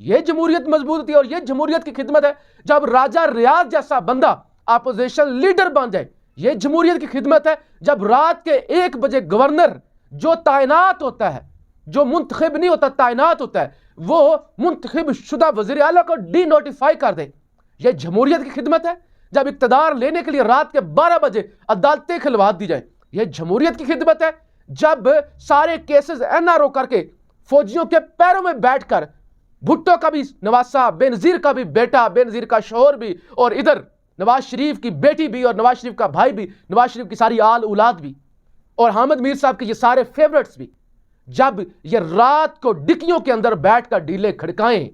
یہ جمہوریت مضبوط ہوتی ہے اور یہ جمہوریت کی خدمت ہے جب راجہ ریاض جیسا بندہ اپوزیشن لیڈر بن جائے. یہ جمہوریت کی خدمت ہے جب رات کے 1 بجے گورنر جو تعینات ہوتا ہے, جو منتخب نہیں ہوتا تعینات ہوتا ہے, وہ منتخب شدہ وزیر اعلیٰ کو ڈی نوٹیفائی کر دے. یہ جمہوریت کی خدمت ہے جب اقتدار لینے کے لیے رات کے 12 بجے عدالتیں کھلوا دی جائیں. یہ جمہوریت کی خدمت ہے جب سارے کیسز NRO کر کے فوجیوں کے پیروں میں بیٹھ کر بھٹو کا بھی نواسا, بے نظیر کا بھی بیٹا, بے نظیر کا شوہر بھی, اور ادھر نواز شریف کی بیٹی بھی, اور نواز شریف کا بھائی بھی, نواز شریف کی ساری آل اولاد بھی, اور حامد میر صاحب کے یہ سارے فیورٹس بھی, جب یہ رات کو ڈکیوں کے اندر بیٹھ کر ڈھیلے کھڑکائیں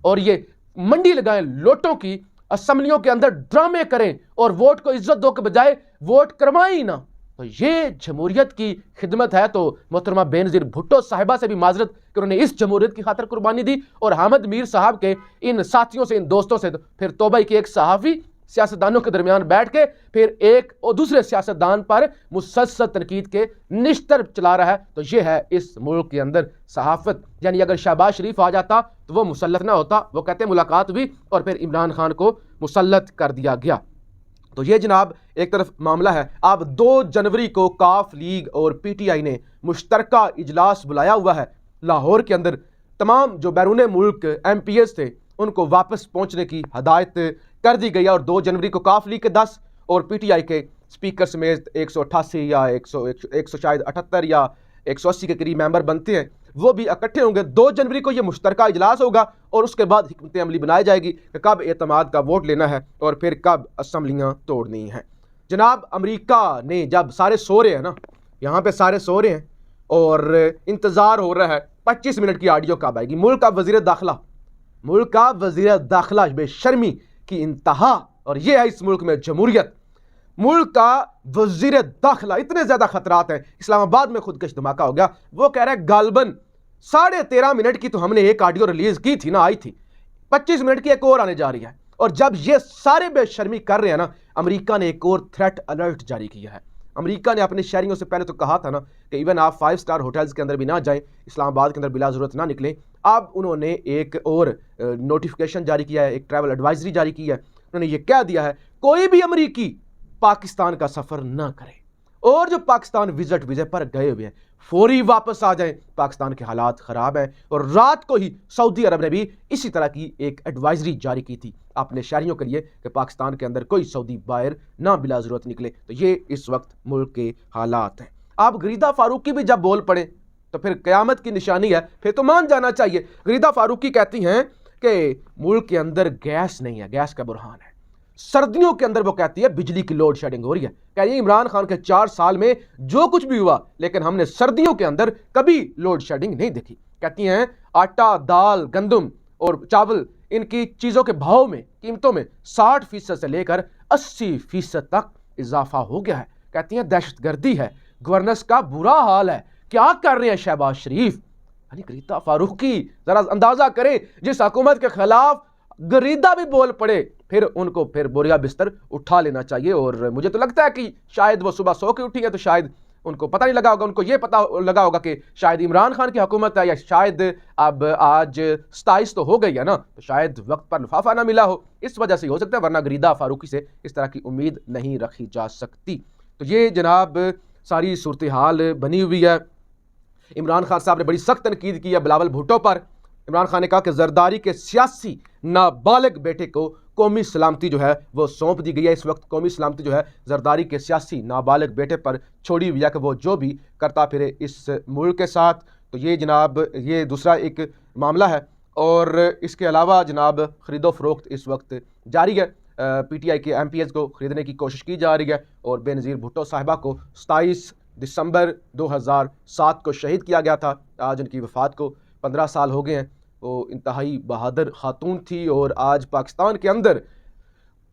اور یہ منڈی لگائیں لوٹوں کی, اسمبلیوں کے اندر ڈرامے کریں اور ووٹ کو عزت دو کے بجائے ووٹ کروائیں نہ, تو یہ جمہوریت کی خدمت ہے. تو محترمہ بے نظیر بھٹو صاحبہ سے بھی معذرت کہ انہوں نے اس جمہوریت کی خاطر قربانی دی, اور حامد میر صاحب کے ان ساتھیوں سے, ان دوستوں سے پھر توبہ کی ایک صحافی سیاستدانوں کے درمیان بیٹھ کے پھر ایک اور دوسرے سیاستدان پر مسلسل تنقید کے نشتر چلا رہا ہے. تو یہ ہے اس ملک کے اندر صحافت. یعنی اگر شہباز شریف آ جاتا تو وہ مسلط نہ ہوتا, وہ کہتے ہیں ملاقات ہوئی اور پھر عمران خان کو مسلط کر دیا گیا. تو یہ جناب ایک طرف معاملہ ہے. اب 2 جنوری کو کاف لیگ اور PTI نے مشترکہ اجلاس بلایا ہوا ہے لاہور کے اندر. تمام جو بیرون ملک MPs تھے ان کو واپس پہنچنے کی ہدایت کر دی گئی ہے, اور 2 جنوری کو کاف لیگ کے 10 اور PTI کے اسپیکر سمیت 188 یا 178 یا 180 کے قریب ممبر بنتے ہیں, وہ بھی اکٹھے ہوں گے. 2 جنوری کو یہ مشترکہ اجلاس ہوگا اور اس کے بعد حکمت عملی بنائی جائے گی کہ کب اعتماد کا ووٹ لینا ہے اور پھر کب اسمبلیاں توڑنی ہیں. جناب امریکہ نے جب سارے سو رہے ہیں نا, یہاں پہ سارے سو رہے ہیں اور انتظار ہو رہا ہے 25 منٹ کی آڈیو کب آئے گی. ملک کا وزیر داخلہ بے شرمی کی انتہا, اور یہ ہے اس ملک میں جمہوریت. ملک کا وزیر داخلہ, اتنے زیادہ خطرات ہیں. اسلام آباد میں خودکش دھماکہ ہو گیا, وہ کہہ رہا ہے غالباً 13.5 منٹ کی تو ہم نے ایک آڈیو ریلیز کی تھی نا, آئی تھی, 25 منٹ کی ایک اور آنے جا رہی ہے. اور جب یہ سارے بے شرمی کر رہے ہیں نا, امریکہ نے ایک اور تھریٹ الرٹ جاری کیا ہے. امریکہ نے اپنے شہریوں سے پہلے تو کہا تھا نا کہ ایون آپ 5 اسٹار ہوٹلز کے اندر بھی نہ جائیں, اسلام آباد کے اندر بلا ضرورت نہ نکلیں. اب انہوں نے ایک اور نوٹیفیکیشن جاری کیا ہے, ایک ٹریول ایڈوائزری جاری کی ہے. انہوں نے یہ کہہ دیا ہے کوئی بھی امریکی پاکستان کا سفر نہ کرے, اور جو پاکستان وزٹ پر گئے ہوئے ہیں فوری واپس آ جائیں, پاکستان کے حالات خراب ہیں. اور رات کو ہی سعودی عرب نے بھی اسی طرح کی ایک ایڈوائزری جاری کی تھی اپنے شہریوں کے لیے کہ پاکستان کے اندر کوئی سعودی باہر نہ بلا ضرورت نکلے. تو یہ اس وقت ملک کے حالات ہیں. آپ غریدہ فاروقی بھی جب بول پڑے تو پھر قیامت کی نشانی ہے, پھر تو مان جانا چاہیے. غریدہ فاروقی کہتی ہیں کہ ملک کے اندر گیس نہیں ہے, گیس کا بحران ہے. سردیوں کے اندر وہ کہتی ہے بجلی کی لوڈ شیڈنگ ہو رہی ہے. کہہ رہی ہے عمران خان کے 4 سال میں جو کچھ بھی ہوا, لیکن ہم نے سردیوں کے اندر کبھی لوڈ شیڈنگ نہیں دیکھی. کہتی ہیں آٹا, دال, گندم اور چاول, ان کی چیزوں کے بھاؤ میں, قیمتوں میں 60% سے لے کر 80% تک اضافہ ہو گیا ہے. کہتی ہیں دہشت گردی ہے, گورننس کا برا حال ہے. کیا کر رہے ہیں شہباز شریف؟ یعنی غریدہ فاروقی ذرا اندازہ کریں, جس حکومت کے خلاف غریدہ بھی بول پڑے, پھر ان کو پھر بوریا بستر اٹھا لینا چاہیے. اور مجھے تو لگتا ہے کہ شاید وہ صبح سو کے اٹھی ہیں تو شاید ان کو پتہ نہیں لگا ہوگا, ان کو یہ پتہ لگا ہوگا کہ شاید عمران خان کی حکومت ہے, یا شاید اب آج 27 تو ہو گئی ہے نا, تو شاید وقت پر لفافہ نہ ملا ہو, اس وجہ سے ہو سکتا ہے, ورنہ غریدہ فاروقی سے اس طرح کی امید نہیں رکھی جا سکتی. تو یہ جناب ساری صورتحال بنی ہوئی ہے. عمران خان صاحب نے بڑی سخت تنقید کی ہے بلاول بھٹو پر. عمران خان نے کہا کہ زرداری کے سیاسی نابالغ بیٹے کو قومی سلامتی جو ہے وہ سونپ دی گئی ہے. اس وقت قومی سلامتی جو ہے زرداری کے سیاسی نابالغ بیٹے پر چھوڑی ہوئی ہے کہ وہ جو بھی کرتا پھرے اس ملک کے ساتھ. تو یہ جناب یہ دوسرا ایک معاملہ ہے. اور اس کے علاوہ جناب خرید و فروخت اس وقت جاری ہے. PTI کے MPs کو خریدنے کی کوشش کی جا رہی ہے, اور بے نظیر بھٹو صاحبہ کو 27 دسمبر 2007 کو شہید کیا گیا تھا. آج ان کی وفات کو 15 سال ہو گئے ہیں. وہ انتہائی بہادر خاتون تھی, اور آج پاکستان کے اندر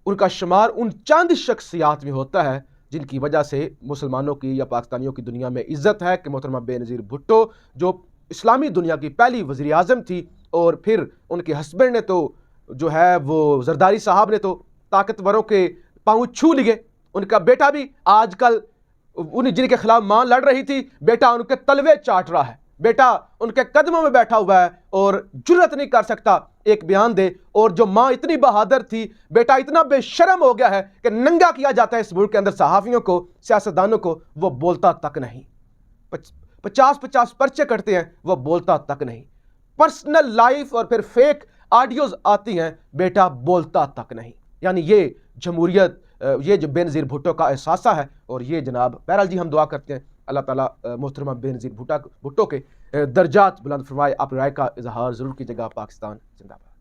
ان کا شمار ان چند شخصیات میں ہوتا ہے جن کی وجہ سے مسلمانوں کی یا پاکستانیوں کی دنیا میں عزت ہے. کہ محترمہ بے نظیر بھٹو جو اسلامی دنیا کی پہلی وزیر اعظم تھی, اور پھر ان کے ہسبینڈ نے تو جو ہے وہ زرداری صاحب نے تو طاقتوروں کے پاؤں چھو لیے. ان کا بیٹا بھی آج کل ان جن کے خلاف ماں لڑ رہی تھی, بیٹا ان کے تلوے چاٹ رہا ہے. بیٹا ان کے قدموں میں بیٹھا ہوا ہے اور جرت نہیں کر سکتا ایک بیان دے، اور جو ماں اتنی بہادر تھی، بیٹا اتنا بے شرم ہو گیا ہے کہ ننگا کیا جاتا ہے اس ملک کے اندر صحافیوں کو، سیاستدانوں کو، وہ بولتا تک نہیں۔ 50 پرچے کٹتے ہیں، وہ بولتا تک نہیں۔ پرسنل لائف اور پھر فیک آڈیوز آتی ہیں، بیٹا بولتا تک نہیں۔ یعنی یہ جمہوریت، یہ جو بے نظیر بھٹو کا احساسہ ہے، اور یہ جناب بہرحال جی ہم دعا کرتے ہیں اللہ تعالیٰ محترمہ بے نظیر بھٹو کے درجات بلند فرمائے۔ آپ رائے کا اظہار ضرور کیجیے گا۔ پاکستان زندہ باد۔